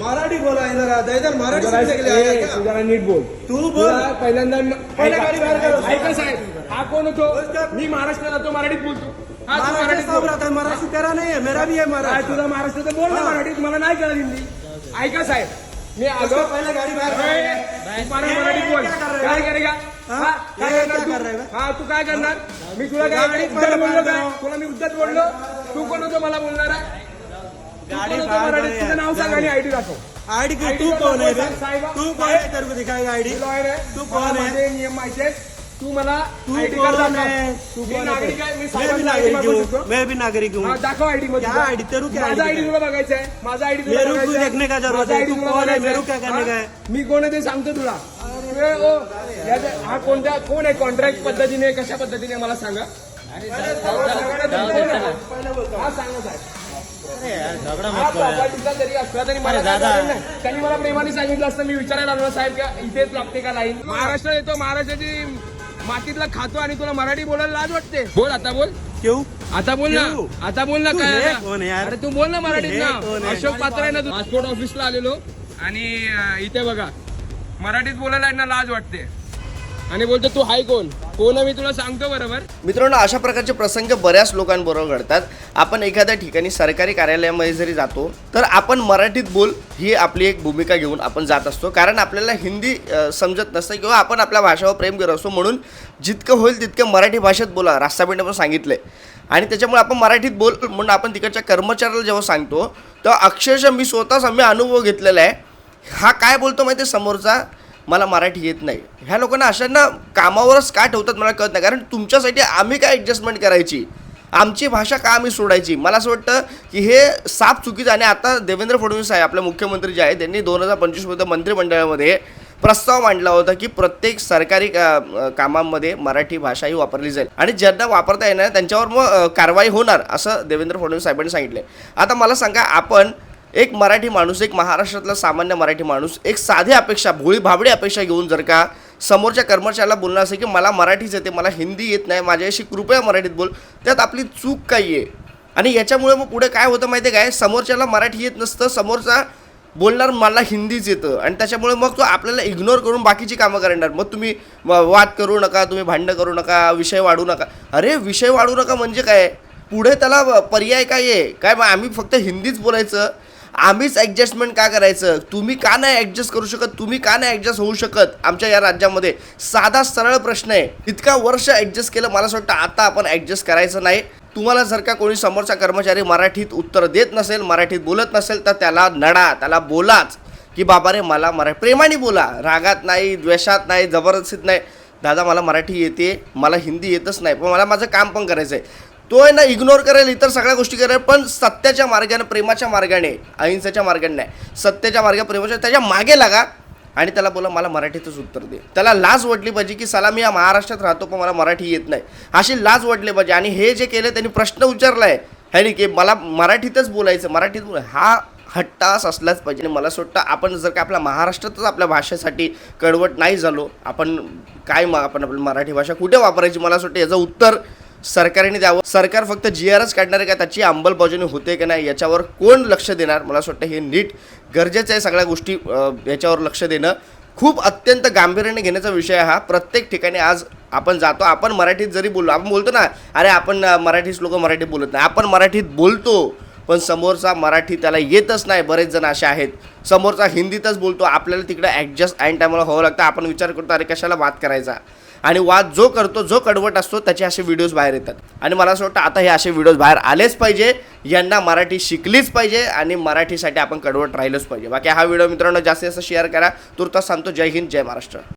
मराठी बोला इधर मराठी सीखने के लिए आया क्या? तू जरा नीट बोल. तू बोल. पहिल्यांदा पहिला गाडी बाहेर कर. ऐका साहेब, हा कोण होतो? मी महाराष्ट्रात राहतो, मराठीत बोलतो. हा तू महाराष्ट्र मराठीत साहब बोल. रहता है, महाराष्ट्र तेरा नहीं है, मेरा भी है काय महाराष्ट्र. तुझा महाराष्ट्रात बोल ना मराठीत, मला नाही कळत हिंदी. ऐका साहेब, मी आलो. उसका पहले गाड़ी बाहर कर. तू मला मराठीत बोल. काय करेगा? हाँ? हा, काय ये करणार क्या कर रहा है तू? बे? हा, तू काय करणार? मी तुला काय गाडी उद्धट पहिलं बोललो बाहेर काय? करा. तुला मी उद्धट बोललो? तू कोण होतो मला बोलणारा? तू गाडी कोण होतो बाहेर मराठीत? कर तुझं नाव सांग यार. आणि आयडी दाखव. आईडी की ID तू कौन है बे? साहेब, तू कौन है? तेरे को दिखाएगा आईडी. मी लॉयर आहे. तू मला कोण आहे? माझे नियम माहिती आहेत. तू मला तू आयडी कौन कार्ड है? दाखव. तू मी कौन नागरिक आहे. मी है? मैं भी साहेबांना ID नागरिक मागू हूँ. शकतो. मैं भी नागरिक हूँ. हा, दाखव आयडी मध्ये. क्या ID? तेरू क्या माझा ID आयडी तुला बघायचा आहे. माझा आयडी तुला मेरू को बघायचा आहे. देखने का जरूरत माझा है. ID तू तुला कौन है? बघायचा मेरू आहे. क्या करने का है? हा? मी कोण आहे ते सांगतो तुला. अरे ओ, हा कोण आहे? कॉन्ट्रॅक्ट पद्धतीने कशा पद्धतीने मला सांगा. हा सांगा साहेब. हा प्रॉपर्टीचा जरी असला तरी मला काय प्रॉब्लेम नाही. त्यांनी मला प्रेमाने सांगितलं असतं, मी विचारायला लागलो साहेब का इथेच लागते का लाईन. महाराष्ट्र येतो, महाराष्ट्राची मातीतला खातो आणि तुला मराठी बोलायला लाज वाटते. बोल आता बोल. क्यों? आता बोल ना. क्यों? आता बोल ना. तू काय हे आता? कोण यार? अरे तू बोल ना मराठीत हे ना. कोण आहे? अशोक पात्र आहे ना तू. पासपोर्ट ऑफिसला आलेलो आणि इथे बघा मराठीत बोलायला यांना लाज वाटते आणि बोलतो तू हाय कोण कोण आहे मी तुला सांगतो बरोबर. मित्रांनो, अशा प्रकारचे प्रसंग बऱ्याच लोकांबरोबर घडतात. आपण एखाद्या ठिकाणी सरकारी कार्यालयामध्ये जरी जातो तर आपण मराठीत बोल ही आपली एक भूमिका घेऊन आपण जात असतो, कारण आपल्याला हिंदी समजत नसतं किंवा आपण आपल्या भाषेवर प्रेम करत असतो. म्हणून जितकं होईल तितकं मराठी भाषेत बोला, रास्तापेठने पण सांगितलं आहे. आणि त्याच्यामुळे आपण मराठीत बोल म्हणून आपण तिकडच्या कर्मचाऱ्याला जेव्हा सांगतो तेव्हा अक्षरशः मी स्वतःच अनुभव घेतलेला आहे. हा काय बोलतो माहिती आहे समोरचा, मला मराठी येत नाही. ह्या लोकांना अशांना कामावरच का ठेवतात मला कळत नाही, कारण तुमच्यासाठी आम्ही काय ॲडजस्टमेंट करायची, आमची भाषा का आम्ही सोडायची. मला असं वाटतं की हे साफ चुकीचं. आणि आता देवेंद्र फडणवीस आहे आपले मुख्यमंत्री जे आहेत, त्यांनी 2025मध्ये मंत्रिमंडळामध्ये प्रस्ताव मांडला होता की प्रत्येक सरकारी कामांमध्ये मराठी भाषा ही वापरली जाईल आणि ज्यांना वापरता येणार त्यांच्यावर मग कारवाई होणार असं देवेंद्र फडणवीस साहेबांनी सांगितलं. आता मला सांगा, आपण एक मराठी माणूस, एक महाराष्ट्रातला सामान्य मराठी माणूस एक साधी अपेक्षा, भोळी भाबडी अपेक्षा घेऊन जर का समोरच्या कर्मचाऱ्याला बोलणं असेल की मला मराठीच येते, मला हिंदी येत नाही, माझ्याशी कृपया मराठीत बोल, त्यात आपली चूक काही आहे. आणि याच्यामुळे मग पुढे काय होतं माहिती आहे काय, समोरच्याला मराठी येत नसतं, समोरचा बोलणार मला हिंदीच येतं आणि त्याच्यामुळे मग तो आपल्याला इग्नोर करून बाकीची कामं करणार. मग तुम्ही वाद करू नका, तुम्ही भांडणं करू नका, विषय वाढू नका. अरे विषय वाढू नका म्हणजे काय, पुढे त्याला पर्याय काय आहे काय, मग आम्ही फक्त हिंदीच बोलायचं, आम्हीच ॲडजस्टमेंट का करायचं, तुम्ही का नाही ॲडजस्ट करू शकत, तुम्ही का नाही ॲडजस्ट होऊ शकत आमच्या या राज्यामध्ये. साधा सरळ प्रश्न आहे. इतका वर्ष ॲडजस्ट केलं, मला असं वाटतं आता आपण ॲडजस्ट करायचं नाही. तुम्हाला जर का कोणी समोरचा कर्मचारी मराठीत उत्तर देत नसेल, मराठीत बोलत नसेल तर त्याला नडा, त्याला बोलाच की बाबा रे मला मराठी, प्रेमाने बोला, रागात नाही, द्वेषात नाही, जबरदस्तीत नाही. दादा मला मराठी येते, मला हिंदी येतच नाही, पण मला माझं काम पण करायचं आहे. तो आहे ना इग्नोर करेल, इतर सगळ्या गोष्टी करेल, पण सत्याच्या मार्गाने, प्रेमाच्या मार्गाने, अहिंसेच्या मार्गाने नाही, सत्याच्या मार्गाने, प्रेमाच्या, त्याच्या मागे लागा आणि त्याला बोला मला मराठीतच उत्तर दे. त्याला लाज वाटली पाहिजे की साला मी या महाराष्ट्रात राहतो पण मला मराठी येत नाही, अशी लाज वाटली पाहिजे. आणि हे जे केलं त्यांनी प्रश्न विचारला आहे ह्यानी की मला मराठीतच बोलायचं, मराठीत हा हट्टास असलाच पाहिजे. आणि मला असं वाटतं आपण जर का आपल्या महाराष्ट्रातच आपल्या भाषेसाठी कडवट नाही झालो, आपण आपण आपली मराठी भाषा कुठे वापरायची, मला असं वाटतं याचं उत्तर सरकारने द्यावं. सरकार फक्त GRच काढणार आहे का, त्याची अंमलबजावणी होते की नाही याच्यावर कोण लक्ष देणार. मला असं वाटतं हे नीट गरजेचं आहे. सगळ्या गोष्टी याच्यावर लक्ष देणं खूप अत्यंत गांभीर्याने घेण्याचा विषय हा. प्रत्येक ठिकाणी आज आपण जातो, आपण मराठीत जरी बोललो, आपण बोलतो ना अरे आपण मराठीच लोक मराठी बोलत नाही, आपण मराठीत बोलतो पण समोरचा मराठी त्याला येतच नाही. बरेच जण असे आहेत समोरचा हिंदीतच बोलतो, आपल्याला तिकडे ॲडजस्ट ऐन टायमाला व्हावं लागतं. आपण विचार करतो अरे कशाला वाद करायचा, आणि वाद जो करतो, जो कडवट असतो त्याचे असे व्हिडिओज बाहेर येतात. आणि मला असं वाटतं आता हे असे व्हिडिओज बाहेर आलेच पाहिजे, यांना मराठी शिकलीच पाहिजे आणि मराठीसाठी आपण कडवट राहिलंच पाहिजे. बाकी हा व्हिडिओ मित्रांनो जास्तीत जास्त शेअर करा. तुर्तास सांगतो जय हिंद, जय महाराष्ट्र.